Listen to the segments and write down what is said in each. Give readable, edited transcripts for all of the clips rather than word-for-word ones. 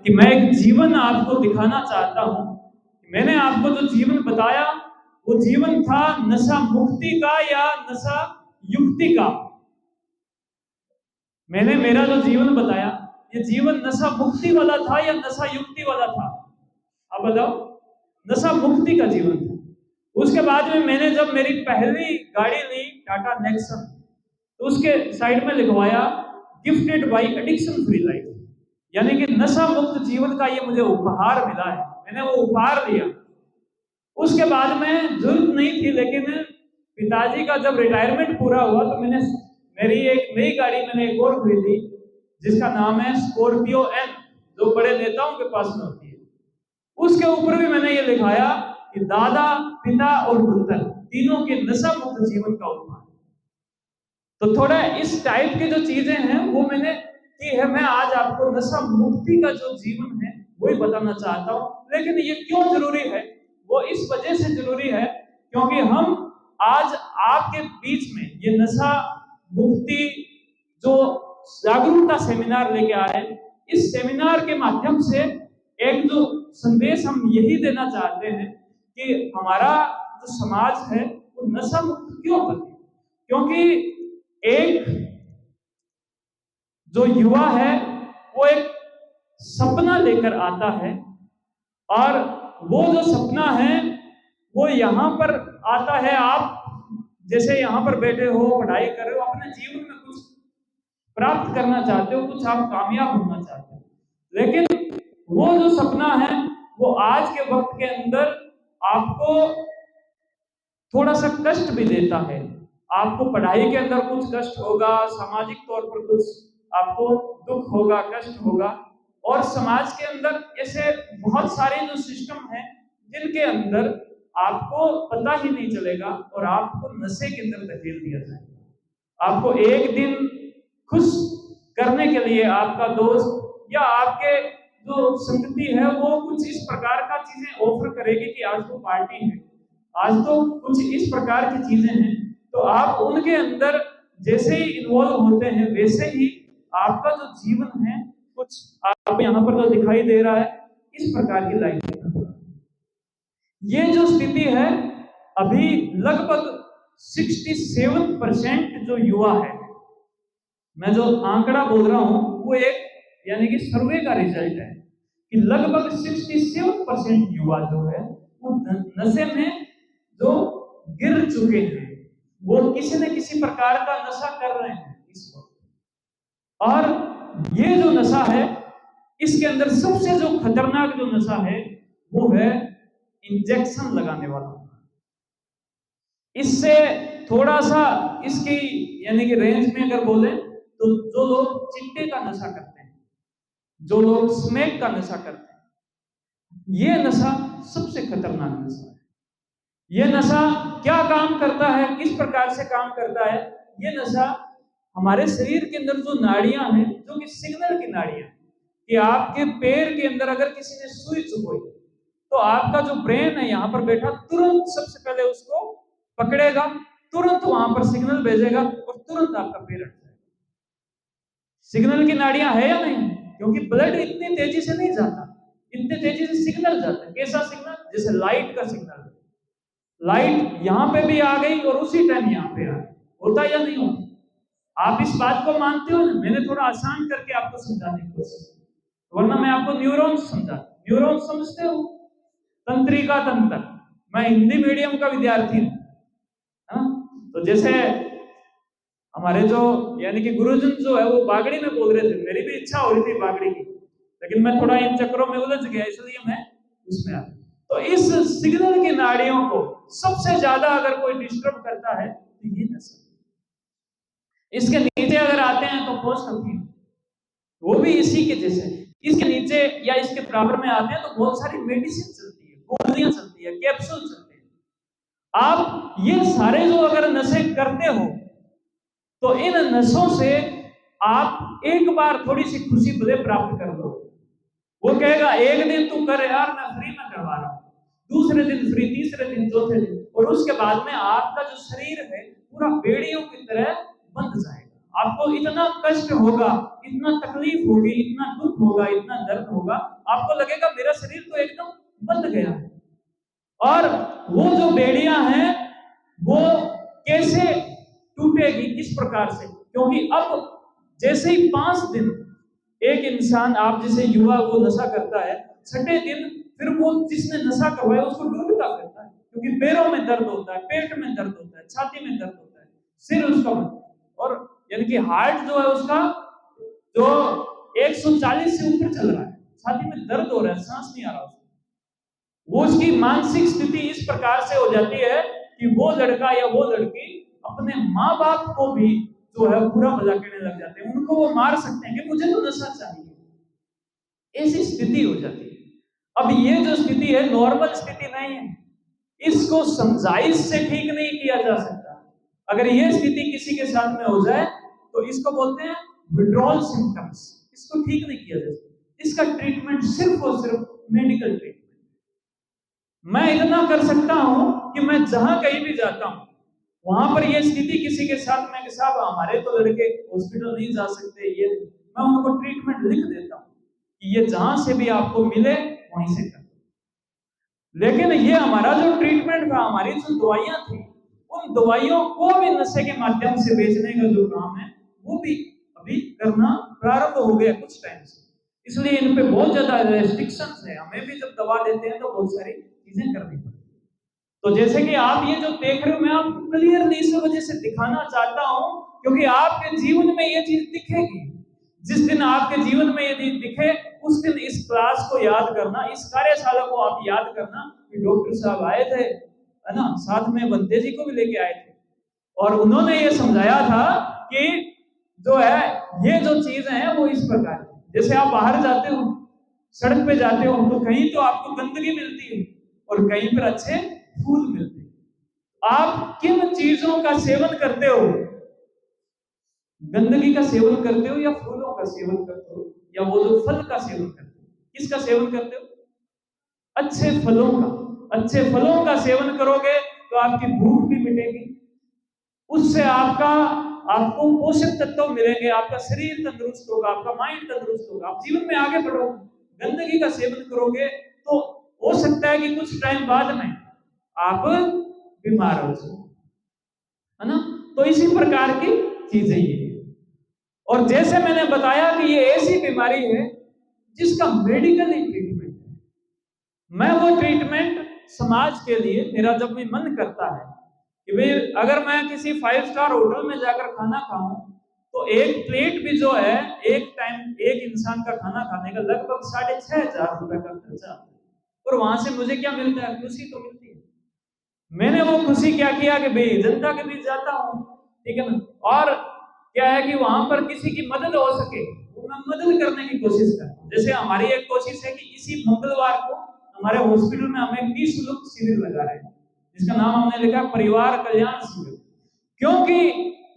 कि मैं एक जीवन आपको दिखाना चाहता हूं। मैंने आपको जो जीवन बताया वो जीवन था नशा मुक्ति का या नशा युक्ति का। मैंने मेरा जो जीवन बताया ये जीवन नशा मुक्ति वाला था या नशा युक्ति वाला था? आप बताओ। नशा मुक्ति का जीवन था। उसके बाद में मैंने जब मेरी पहली गाड़ी ली टाटा नेक्सन, तो उसके साइड में लिखवाया gifted bye addiction free life, यानी कि नशा मुक्त जीवन का ये मुझे उपहार मिला है। मैंने वो उपहार लिया। उसके बाद में जरूरत नहीं थी, लेकिन पिताजी का जब रिटायरमेंट पूरा हुआ तो मैंने मेरी एक नई गाड़ी मैंने एक और खरीदी जिसका नाम है स्कॉर्पियो एन, जो बड़े नेताओं के पास में होती है। उसके ऊपर भी मैंने ये लिखाया कि दादा, पिता और पुत्र तीनों के नशा मुक्त जीवन का उपहार। तो थोड़ा इस टाइप की जो चीजें हैं वो मैंने की है। मैं आज आपको नशा मुक्ति का जो जीवन है वही बताना चाहता हूं। लेकिन ये क्यों जरूरी है? वो इस वजह से जरूरी है क्योंकि हम आज आपके बीच में ये नशा मुक्ति जो जागरूकता सेमिनार लेके आए, इस सेमिनार के माध्यम से एक जो संदेश हम यही देना चाहते हैं कि हमारा जो समाज है वो नशा मुक्त क्यों बने। क्योंकि एक जो युवा है वो एक सपना लेकर आता है, और वो जो सपना है वो यहाँ पर आता है। आप जैसे यहाँ पर बैठे हो, पढ़ाई कर रहे हो, अपने जीवन में कुछ प्राप्त करना चाहते हो, कुछ आप कामयाब होना चाहते हो, लेकिन वो जो सपना है वो आज के वक्त के अंदर आपको थोड़ा सा कष्ट भी देता है। आपको पढ़ाई के अंदर कुछ कष्ट होगा, सामाजिक तौर पर कुछ आपको दुख होगा, कष्ट होगा, और समाज के अंदर ऐसे बहुत सारे जो सिस्टम हैं जिनके अंदर आपको पता ही नहीं चलेगा और आपको नशे के अंदर धकेल दिया जाएगा। आपको एक दिन खुश करने के लिए आपका दोस्त या आपके जो संगति है वो कुछ इस प्रकार का चीजें ऑफर करेगी कि आज तो पार्टी है, आज तो कुछ इस प्रकार की चीजें हैं, तो आप उनके अंदर जैसे ही इन्वॉल्व होते हैं वैसे ही आपका जो जीवन है कुछ आप यहाँ पर जो दिखाई दे रहा है इस प्रकार की लाइफ। ये जो स्थिति है अभी लगभग 67% जो युवा है, मैं जो आंकड़ा बोल रहा हूं वो एक यानी कि सर्वे का रिजल्ट है कि लगभग 67% युवा जो है वो नशे में जो गिर चुके हैं, वो किसी न किसी प्रकार का नशा कर रहे हैं इस वक्त। और ये जो नशा है इसके अंदर सबसे जो खतरनाक जो नशा है वो है इंजेक्शन लगाने वाला। इससे थोड़ा सा इसकी यानी कि रेंज में अगर बोले तो जो लोग चिट्टे का नशा करते हैं, जो लोग स्मैक का नशा करते हैं, ये नशा सबसे खतरनाक नशा है। ये नशा क्या काम करता है, किस प्रकार से काम करता है? ये नशा हमारे शरीर के अंदर जो नाड़ियां हैं, जो कि सिग्नल की नाड़ियां, कि आपके पैर के अंदर अगर किसी ने सुई चुभोई तो आपका जो ब्रेन है यहाँ पर बैठा तुरंत सबसे पहले उसको पकड़ेगा, तुरंत वहां पर सिग्नल भेजेगा और तुरंत आपका पैर हट जाएगा। सिग्नल की नाड़ियां है या नहीं? क्योंकि ब्लड इतनी तेजी से नहीं जाता, इतने तेजी से सिग्नल जाता है। कैसा सिग्नल? जैसे लाइट का सिग्नल। लाइट यहाँ पे भी आ गई और उसी टाइम यहाँ पे आ गई, होता या नहीं होता? आप इस बात को मानते हो? मैंने थोड़ा आसान करके आपको समझाने की कोशिश, वरना मैं आपको न्यूरॉन्स समझा। न्यूरॉन्स समझते हो? तंत्रिका तंत्र। मैं हिंदी मीडियम का विद्यार्थी हूं, तो जैसे हमारे जो यानी कि गुरुजन जो है वो बागड़ी में बोल रहे थे, मेरी भी इच्छा हो रही थी बागड़ी की, लेकिन मैं थोड़ा इन चक्रों में उलझ गया, इसलिए मैं उसमें आ। तो इस सिग्नल की नाड़ियों को सबसे ज्यादा अगर कोई डिस्टर्ब करता है तो ये नशा। इसके नीचे अगर आते हैं तो पोस्ट होती है, वो भी इसी के जैसे। इसके नीचे या इसके बराबर में आते हैं तो बहुत सारी मेडिसिन चलती है, गोलियां चलती है, कैप्सूल चलते हैं। आप ये सारे जो अगर नशे करते हो तो इन नशों से आप एक बार थोड़ी सी खुशी भले प्राप्त कर लो। वो कहेगा एक दिन तू कर यार, मैं फ्री में करवा रहा हूं, दूसरे दिन फ्री, तीसरे दिन, चौथे दिन, और उसके बाद में आपका जो शरीर है पूरा बेड़ियों की तरह बंध जाएगा। आपको इतना कष्ट होगा, इतना तकलीफ होगी, इतना दुख होगा, इतना दर्द होगा, आपको लगेगा मेरा शरीर तो एकदम बंध गया है। और वो जो बेड़ियां हैं वो कैसे टूटेगी, किस प्रकार से? क्योंकि अब जैसे ही 5 दिन एक इंसान, आप जैसे युवा वो नशा करता है, 6ठे दिन फिर वो जिसने नशा करवाया उसको ढूंढता फिरता है, क्योंकि पैरों में दर्द होता है, पेट में दर्द होता है, छाती में दर्द होता है, सिर उसका, और यानी कि हार्ट जो है उसका जो 140 से ऊपर चल रहा है, छाती में दर्द हो रहा है, सांस नहीं आ रहा उसको। वो उसकी मानसिक स्थिति इस प्रकार से हो जाती है कि वो लड़का या वो लड़की अपने माँ बाप को भी जो है बुरा भला कहने लग जाते हैं, उनको वो मार सकते हैं कि मुझे तो नशा चाहिए, ऐसी स्थिति हो जाती है। अब ये जो स्थिति है नॉर्मल स्थिति नहीं है, इसको समझाइश से ठीक नहीं किया जा सकता। अगर ये स्थिति किसी के साथ में हो जाए तो इसको बोलते हैं विड्रॉल सिम्टम्स, इसको ठीक नहीं किया जा सकता। इसका ट्रीटमेंट सिर्फ और सिर्फ मेडिकल ट्रीटमेंट। मैं इतना कर सकता हूं कि मैं जहां कहीं भी जाता हूं वहां पर यह स्थिति किसी के साथ में कि साहब हमारे तो लड़के हॉस्पिटल नहीं जा सकते, ये मैं उनको ट्रीटमेंट लिख देता हूं कि ये जहां से भी आपको मिले वहीं से कर। लेकिन ये हमारा जो ट्रीटमेंट था, हमारी जो दवाइयां थी, उन दवाइयों को भी नशे के माध्यम से बेचने का जो काम है वो भी अभी करना प्रारंभ हो गया कुछ टाइम से। इसलिए इन पे बहुत ज्यादा रेस्ट्रिक्शंस है। हमें भी जब दवा देते हैं तो बहुत सारी चीजें करनी पड़ती। तो जैसे कि आप ये जो देख रहे हो, मैं आपको क्लियरली इस वजह से दिखाना चाहता हूं क्योंकि आपके जीवन में ये चीज दिखेगी। जिस दिन आपके जीवन में यदि दिखे उस दिन इस क्लास को याद करना, इस कार्यशाला को आप याद करना कि डॉक्टर साहब आए थे, है ना, साथ में बंदे जी को भी लेके आए थे और उन्होंने ये समझाया था कि जो है ये जो चीजें हैं वो इस प्रकार। जैसे आप बाहर जाते हो, सड़क पे जाते हो, तो कहीं तो आपको गंदगी मिलती है और कहीं पर अच्छे फूल मिलते हैं। आप किन चीजों का सेवन करते हो? गंदगी का सेवन करते हो या फूलों का सेवन करते हो या वो जो फल का सेवन करते हो? किसका सेवन करते हो? अच्छे फलों का। अच्छे फलों का सेवन करोगे तो आपकी भूख भी मिटेगी, उससे आपको पोषक तत्व मिलेंगे, आपका शरीर तंदुरुस्त होगा, आपका माइंड तंदुरुस्त होगा, आप जीवन में आगे बढ़ोगे। गंदगी का सेवन करोगे तो हो सकता है कि कुछ टाइम बाद में आप बीमार हो जाओ, है ना। तो इसी प्रकार की चीजें ये। और जैसे मैंने बताया कि ये ऐसी बीमारी है जिसका मेडिकल ट्रीटमेंट है। मैं वो ट्रीटमेंट समाज के लिए, मेरा जब भी मन करता है कि भाई अगर मैं किसी 5 स्टार होटल में जाकर खाना खाऊं तो एक प्लेट भी जो है, एक टाइम एक इंसान का खाना खाने का लगभग 6,500 रुपए का खर्चा, और वहां से मुझे क्या मिलता है? खुशी तो मिलती है। मैंने वो खुशी क्या किया कि भाई जनता के बीच जाता हूं, ठीक है ना, और क्या है कि वहां पर किसी की मदद हो सके वो मैं मदद करने की कोशिश करता हूं। जैसे हमारी एक कोशिश है कि इसी मंगलवार को हमारे हॉस्पिटल में हमें निःशुल्क शिविर लगा रहे हैं, जिसका नाम हमने लिखा परिवार कल्याण शिविर। क्योंकि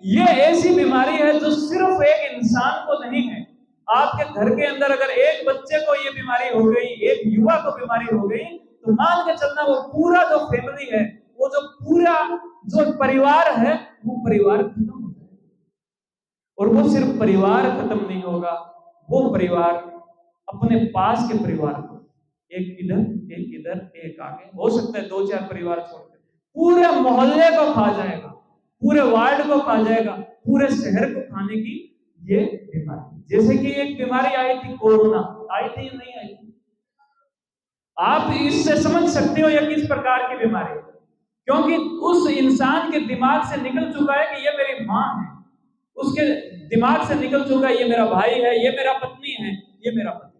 ये ऐसी बीमारी है जो सिर्फ एक इंसान को नहीं है। आपके घर के अंदर अगर एक बच्चे को ये बीमारी हो गई, एक युवा को बीमारी हो गई, तो मान के चलना वो पूरा जो फैमिली है, वो जो पूरा जो परिवार है, वो परिवार खत्म हो जाएगा। और वो सिर्फ परिवार खत्म नहीं होगा, वो परिवार अपने पास के परिवार को, एक इधर एक आगे, हो सकता है 2-4 परिवार छोड़कर पूरे मोहल्ले को खा जाएगा, पूरे वार्ड को खा जाएगा, पूरे शहर को खाने की ये बीमारी। जैसे कि एक बीमारी आई थी कोरोना, आई थी या नहीं आई थी? आप इससे समझ सकते हो यह किस प्रकार की बीमारी है, क्योंकि उस इंसान के दिमाग से निकल चुका है कि ये मेरी माँ है, उसके दिमाग से निकल चुका है ये मेरा भाई है, ये मेरा पत्नी है, ये मेरा पति।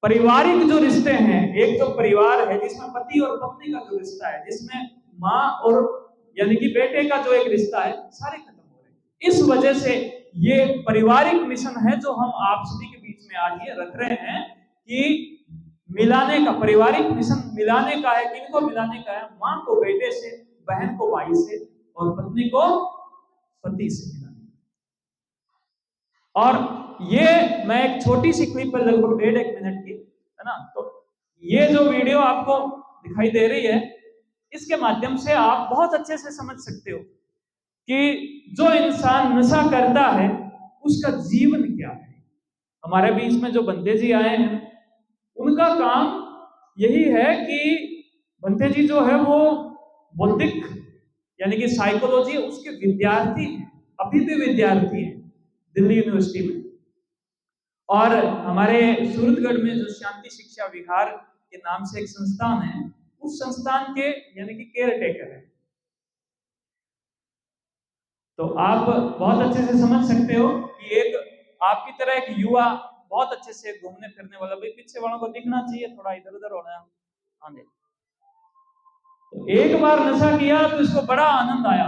पारिवारिक जो रिश्ते हैं, एक जो परिवार है जिसमें पति और पत्नी का जो रिश्ता है, जिसमें माँ और यानी कि बेटे का जो एक रिश्ता है, सारे खत्म हो रहे हैं। इस वजह से ये पारिवारिक मिशन है जो हम आप सभी के बीच में आज ये रख रहे हैं कि मिलाने का, पारिवारिक मिशन मिलाने का है। किनको मिलाने का है? माँ को बेटे से, बहन को भाई से और पत्नी को पति से मिलाने। और ये मैं एक छोटी सी क्लिप है लगभग 1.5 मिनट की, है ना, तो ये जो वीडियो आपको दिखाई दे रही है, इसके माध्यम से आप बहुत अच्छे से समझ सकते हो कि जो इंसान नशा करता है उसका जीवन क्या है। हमारे बीच में जो बंदे जी आए हैं उनका काम यही है कि बंदे जी जो है वो बौद्धिक यानी कि साइकोलॉजी उसके विद्यार्थी हैं, अभी भी विद्यार्थी हैं दिल्ली यूनिवर्सिटी में। और हमारे सूरतगढ़ में जो शांति शिक्षा विहार के नाम से एक संस्थान है, उस संस्थान के यानी कि केयर टेकर है। तो आप बहुत अच्छे से समझ सकते हो कि एक आपकी तरह एक युवा बहुत अच्छे से घूमने फिरने वाला, भाई पीछे वालों को दिखना चाहिए, थोड़ा इधर उधर होना आने। तो एक बार नशा किया तो इसको बड़ा आनंद आया,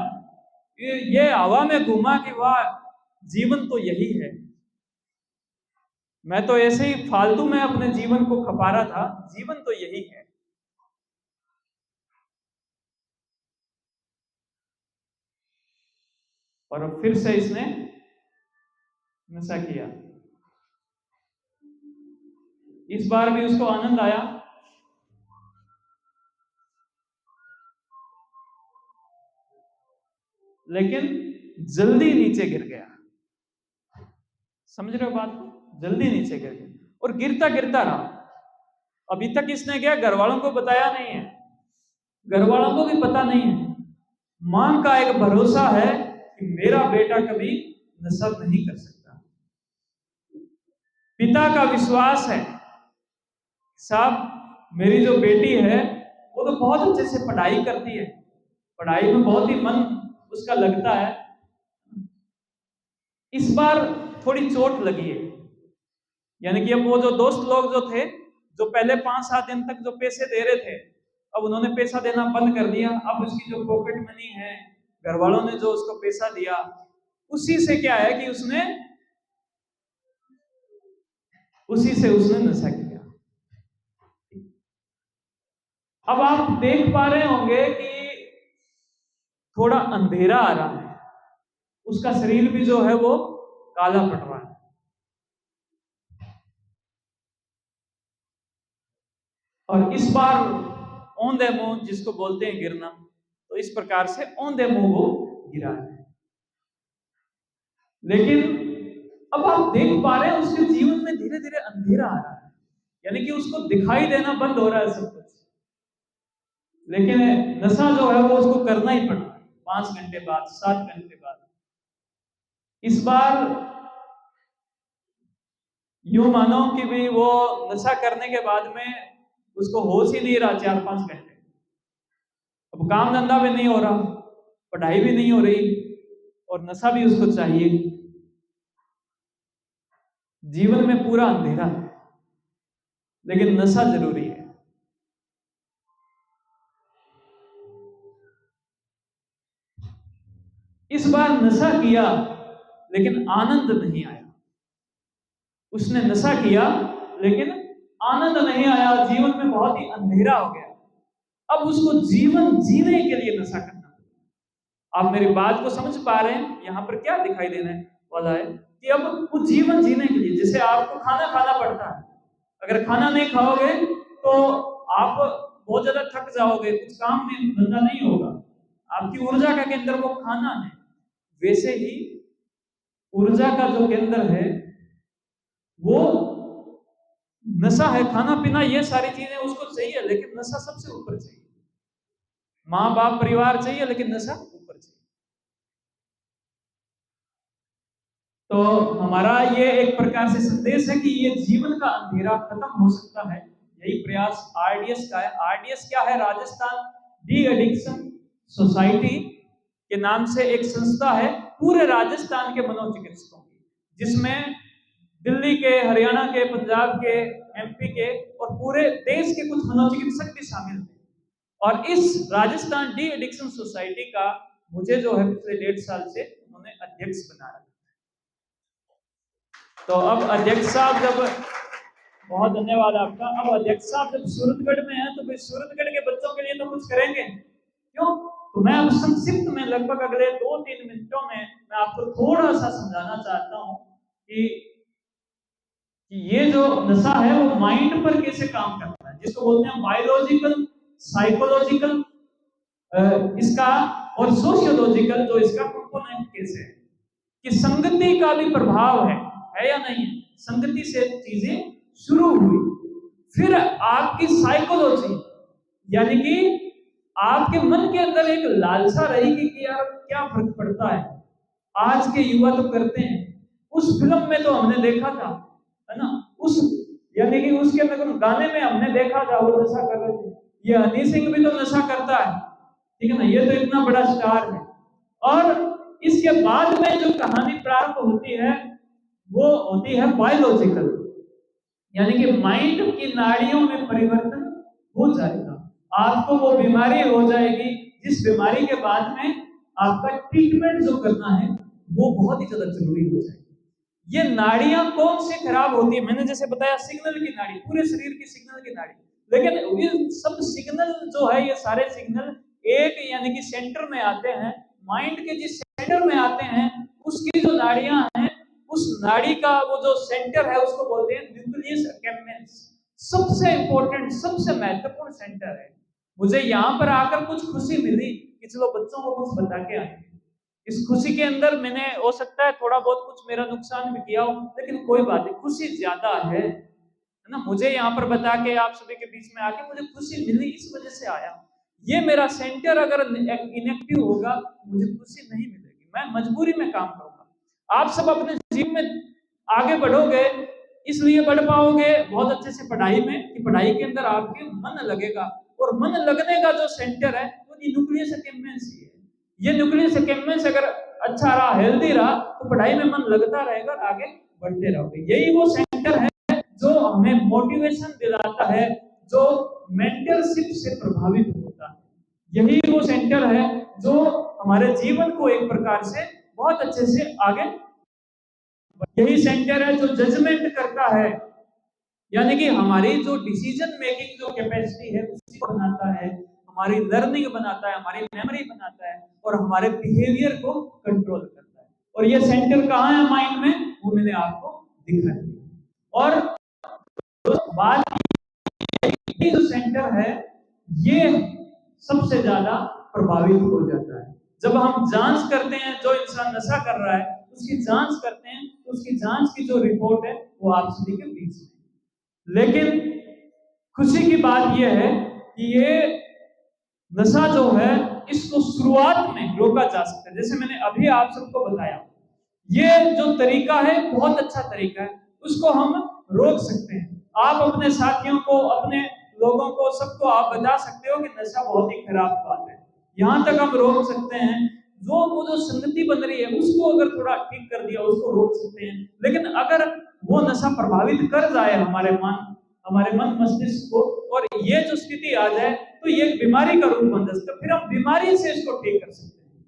ये हवा में घूमा कि वाह जीवन तो यही है। मैं तो ऐसे ही फालतू में अपने जीवन को खपा रहा था, जीवन तो यही है। और अब फिर से इसने नशा किया, इस बार भी उसको आनंद आया, लेकिन जल्दी नीचे गिर गया। समझ रहे हो बात को? जल्दी नीचे गिर गया और गिरता गिरता रहा। अभी तक इसने क्या घर वालों को बताया नहीं है, घर वालों को भी पता नहीं है। मां का एक भरोसा है कि मेरा बेटा कभी नशा नहीं कर सकता। पिता का विश्वास है साहब मेरी जो बेटी है वो तो बहुत अच्छे से पढ़ाई करती है, पढ़ाई में बहुत ही मन उसका लगता है। इस बार थोड़ी चोट लगी है, यानी कि अब वो जो दोस्त लोग जो थे, जो पहले 5-7 दिन तक जो पैसे दे रहे थे, अब उन्होंने पैसा देना बंद कर दिया। अब उसकी जो पॉकेट मनी है, घर वालों ने जो उसको पैसा दिया, उसी से क्या है कि उसी से उसने नशा किया। अब आप देख पा रहे होंगे कि थोड़ा अंधेरा आ रहा है, उसका शरीर भी जो है वो काला पड़ रहा है। और इस बार औंधे मुंह जिसको बोलते हैं गिरना, तो इस प्रकार से औंधे मुंह वो गिरा है। लेकिन अब आप देख पा रहे हैं उसके जीवन में धीरे धीरे अंधेरा आ रहा है, यानी कि उसको दिखाई देना बंद हो रहा है सब कुछ। लेकिन नशा जो है वो उसको करना ही पड़ा 5 घंटे बाद, 7 घंटे बाद। इस बार यूं मानो कि भी वो नशा करने के बाद में उसको होश ही नहीं रहा 4-5 घंटे। अब काम धंधा भी नहीं हो रहा, पढ़ाई भी नहीं हो रही, और नशा भी उसको चाहिए। जीवन में पूरा अंधेरा है, लेकिन नशा जरूरी है। इस बार नशा किया लेकिन आनंद नहीं आया। उसने नशा किया लेकिन आनंद नहीं आया, जीवन में बहुत ही अंधेरा हो गया। अब उसको जीवन जीने के लिए नशा करना। आप मेरी बात को समझ पा रहे हैं? यहां पर क्या दिखाई देने वाला है कि अब कुछ जीवन जीने के लिए, जैसे आपको खाना खाना पड़ता है, अगर खाना नहीं खाओगे तो आप बहुत ज्यादा थक जाओगे, कुछ काम में धंधा नहीं होगा, आपकी ऊर्जा का केंद्र वो खाना है। वैसे ही ऊर्जा का जो केंद्र है वो नशा है। खाना पीना ये सारी चीजें उसको चाहिए, लेकिन नशा सबसे ऊपर चाहिए। माँ बाप परिवार चाहिए, लेकिन नशा ऊपर चाहिए। तो हमारा ये एक प्रकार से संदेश है कि ये जीवन का अंधेरा खत्म हो सकता है, यही प्रयास आरडीएस का है। आरडीएस क्या है? राजस्थान डी एडिक्शन सोसाइटी के नाम से एक संस्था है पूरे राजस्थान के मनोचिकित्सकों की, जिसमें दिल्ली के, हरियाणा के, पंजाब के, एमपी के और पूरे देश के कुछ मनोचिकित्सक भी शामिल थे। और इस राजस्थान डी एडिक्शन सोसाइटी का मुझे जो है पिछले 1.5 साल से उन्होंने अध्यक्ष बना रखा। तो अब अध्यक्ष साहब जब, बहुत धन्यवाद आपका, अब अध्यक्ष साहब जब सूरतगढ़ में है तो फिर सूरतगढ़ के बच्चों के लिए तो कुछ करेंगे, क्यों? तो मैं अब संक्षिप्त में लगभग अगले 2-3 मिनटों में मैं आपको थोड़ा सा समझाना चाहता हूं कि ये जो नशा है वो माइंड पर कैसे काम करता है, जिसको बोलते हैं बायोलॉजिकल, साइकोलॉजिकल इसका और सोशियोलॉजिकल जो इसका कंपोनेंट कैसे है कि संगति का भी प्रभाव है या नहीं है। संगति से चीजें शुरू हुई, फिर आपकी साइकोलॉजी यानी कि आपके मन के अंदर एक लालसा रहेगी कि यार क्या फर्क पड़ता है, आज के युवा तो करते हैं, उस फिल्म में तो हमने देखा था, है ना, उस यानी कि उसके अंदर गाने में हमने देखा था वो नशा कर रहे थे, ये हनी सिंह भी तो नशा करता है, ठीक है ना, ये तो इतना बड़ा स्टार है। और इसके बाद में जो कहानी प्रारंभ होती है वो होती है बायोलॉजिकल, यानी कि माइंड की नाड़ियों में परिवर्तन हो जाएगा, आपको वो बीमारी हो जाएगी जिस बीमारी के बाद में आपका ट्रीटमेंट जो करना है वो बहुत ही ज्यादा जरूरी हो जाएगी। ये नाड़ियां कौन सी खराब होती है, मैंने जैसे बताया सिग्नल की नाड़ी, पूरे शरीर की सिग्नल की नाड़ी, लेकिन ये सब सिग्नल जो है ये सारे सिग्नल एक यानी कि सेंटर में आते हैं, माइंड के जिस सेंटर में आते हैं उसकी जो नाड़ियां हैं उस नाड़ी का वो जो सेंटर है उसको बोलते हैं न्यूक्लियस एक्कम्बेंस। सबसे इंपॉर्टेंट सबसे महत्वपूर्ण सेंटर है। मुझे यहाँ पर आकर कुछ खुशी मिली कि चलो बच्चों को कुछ बता के आए, इस खुशी के अंदर मैंने हो सकता है थोड़ा बहुत कुछ मेरा नुकसान भी किया हो, लेकिन कोई बात नहीं, खुशी ज्यादा है ना। मुझे यहाँ पर बता के आप सभी के बीच में आके मुझे खुशी मिली, इस वजह से आया। ये मेरा सेंटर अगर इनएक्टिव होगा मुझे खुशी नहीं मिलेगी, मैं मजबूरी में काम करूंगा। आप सब अपने जीवन में आगे बढ़ोगे इसलिए बढ़ पाओगे बहुत अच्छे से पढ़ाई में कि पढ़ाई के अंदर आपके मन लगेगा, और मन लगने का जो सेंटर है वो न्यूक्लियस एक्कम्बेंस है। ये न्यूक्लियस एक्कम्बेंस अगर अच्छा रहा, हेल्दी रहा, तो पढ़ाई में मन लगता रहेगा, आगे बढ़ते रहोगे। यही वो सेंटर है जो हमें मोटिवेशन दिलाता है, जो मेंटरशिप से प्रभावित होता है। यही वो सेंटर है जो हमारे जीवन को एक प्रकार से बहुत अच्छे से आगे, यही सेंटर है जो जजमेंट करता है, यानी कि हमारी जो डिसीजन मेकिंग जो कैपेसिटी है उसी को बनाता है, हमारी लर्निंग बनाता है, हमारी मेमोरी बनाता है और हमारे बिहेवियर को कंट्रोल करता है। और ये सेंटर कहाँ है माइंड में, वो मैंने आपको दिखा दिया। और बात ये जो सेंटर है ये सबसे ज्यादा प्रभावित हो जाता है जब हम जांच करते हैं, जो इंसान नशा कर रहा है उसकी जांच करते हैं तो उसकी जांच की जो रिपोर्ट है वो आप सभी के बीच में। लेकिन खुशी की बात यह है कि ये नशा जो है इसको शुरुआत में रोका जा सकता है, जैसे मैंने अभी आप सबको बताया। ये जो तरीका है बहुत अच्छा तरीका है, उसको हम रोक सकते हैं। आप अपने साथियों को, अपने लोगों को, सबको आप बता सकते हो कि नशा बहुत ही खराब बात है, यहां तक हम रोक सकते हैं। वो जो संगति बन रही है उसको अगर थोड़ा ठीक कर दिया उसको रोक सकते हैं। लेकिन अगर वो नशा प्रभावित कर जाए हमारे मन मस्तिष्क को और ये जो स्थिति आ जाए तो ये एक बीमारी का रूप बन जाता है, फिर हम बीमारी से इसको ठीक कर सकते हैं।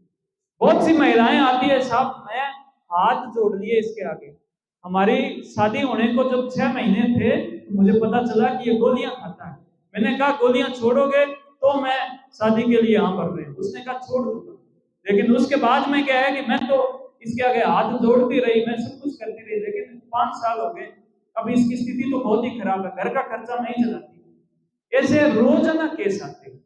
बहुत सी महिलाएं आती है, साहब मैं हाथ जोड़ लिए इसके आगे, हमारी शादी होने को जब 6 महीने थे तो मुझे पता चला कि ये गोलियां खाता है। मैंने कहा गोलियां छोड़ोगे तो मैं शादी के लिए यहाँ पर रहे, उसने कहा छोड़ दूंगा। लेकिन उसके बाद में क्या है कि मैं तो इसके आगे हाथ जोड़ती रही, मैं सब कुछ करती रही, लेकिन 5 साल हो गए, अब इसकी स्थिति तो बहुत ही खराब है, घर का खर्चा नहीं चलाती। ऐसे रोजाना केस आते हैं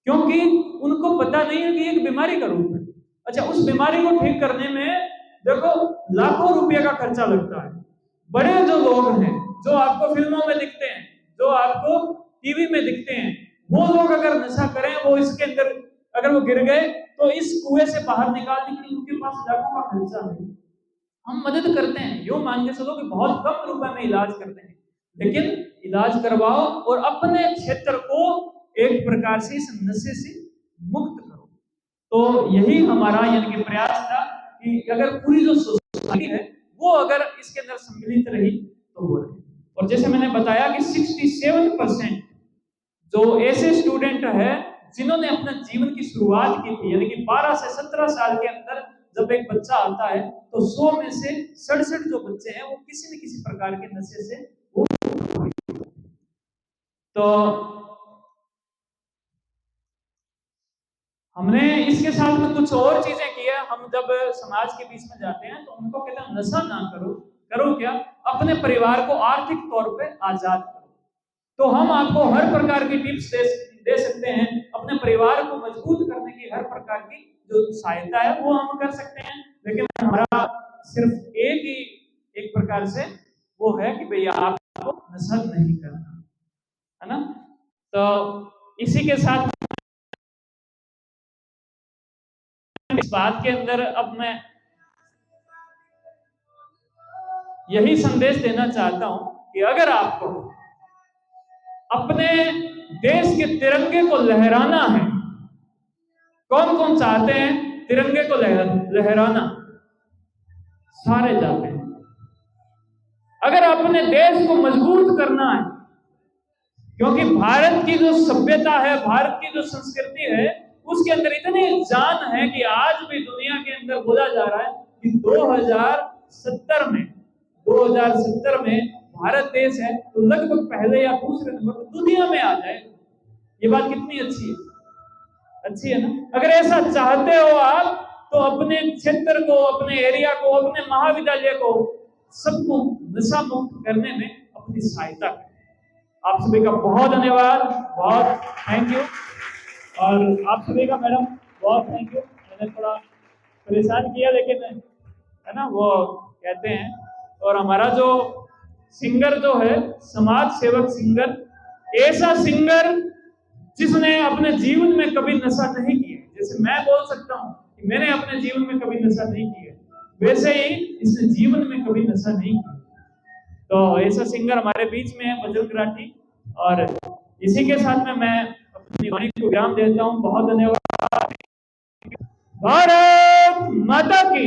क्योंकि उनको पता नहीं है कि एक बीमारी का रूप है। अच्छा, उस बीमारी को ठीक करने में देखो लाखों रुपए का खर्चा लगता है। बड़े जो लोग हैं, जो आपको फिल्मों में दिखते हैं, जो आपको टीवी में दिखते हैं, वो लोग अगर नशा करें, वो इसके अंदर अगर वो गिर गए तो इस कुएं से बाहर निकालने के लिए उनके पास लाखों का खर्चा है। हम मदद करते हैं, यूं मान के चलो कि बहुत कम रुपए में इलाज करते हैं, लेकिन इलाज करवाओ और अपने क्षेत्र को एक प्रकार से इस नशे से मुक्त करो। तो यही हमारा यानी कि प्रयास था कि अगर पूरी जो सोसाइटी है वो अगर इसके अंदर सम्मिलित रही तो हो रही। और जैसे मैंने बताया कि 67% जो ऐसे स्टूडेंट है जिन्होंने अपने जीवन की शुरुआत की थी, यानी कि 12 से 17 साल के अंदर जब एक बच्चा आता है तो 100 में से 67 जो बच्चे हैं वो किसी न किसी प्रकार के नशे से वो। तो हमने इसके साथ में कुछ और चीजें की है। हम जब समाज के बीच में जाते हैं तो उनको कहते हैं नशा ना करो, करो क्या, अपने परिवार को आर्थिक तौर पे आजाद करो। तो हम आपको हर प्रकार की टिप्स दे सकते हैं, अपने परिवार को मजबूत करने की हर प्रकार की जो सहायता है वो हम कर सकते हैं। लेकिन हमारा सिर्फ एक प्रकार से वो है कि भैया आपको नशा नहीं करना, है ना। तो इसी के साथ इस बात के अंदर अब मैं यही संदेश देना चाहता हूं कि अगर आपको अपने देश के तिरंगे को लहराना है, कौन कौन चाहते हैं तिरंगे को लहराना? सारे चाहते हैं। अगर अपने देश को मजबूत करना है, क्योंकि भारत की जो सभ्यता है, भारत की जो संस्कृति है, उसके अंदर इतनी जान है कि आज भी दुनिया के अंदर बोला जा रहा है कि 2070 में भारत देश है तो लगभग पहले या दूसरे नंबर पर दुनिया में आ जाएगा। ये बात कितनी अच्छी है, अच्छी है ना। अगर ऐसा चाहते हो आप तो अपने क्षेत्र को, अपने एरिया को, अपने महाविद्यालय को, सबको नशा मुक्त करने में अपनी सहायता करें। आप सभी का बहुत धन्यवाद, बहुत थैंक यू। और आप सभी का मैडम बहुत थैंक यू। मैंने थोड़ा परेशान किया लेकिन है ना, वो कहते हैं। और हमारा जो सिंगर जो है, समाज सेवक सिंगर, ऐसा सिंगर जिसने अपने जीवन में कभी नशा नहीं किया, जैसे मैं बोल सकता हूं कि मैंने अपने जीवन में कभी नशा नहीं किया, वैसे ही इसने जीवन में कभी नशा नहीं किया। तो ऐसा सिंगर हमारे बीच में है, बजरंग राठी। और इसी के साथ में मैं अपनी वाणी को विराम देता हूं। बहुत धन्यवाद। भारत माता की,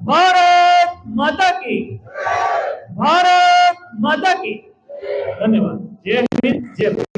भारत माता की, भारत माता की। धन्यवाद। जय हिंद, जय भारत।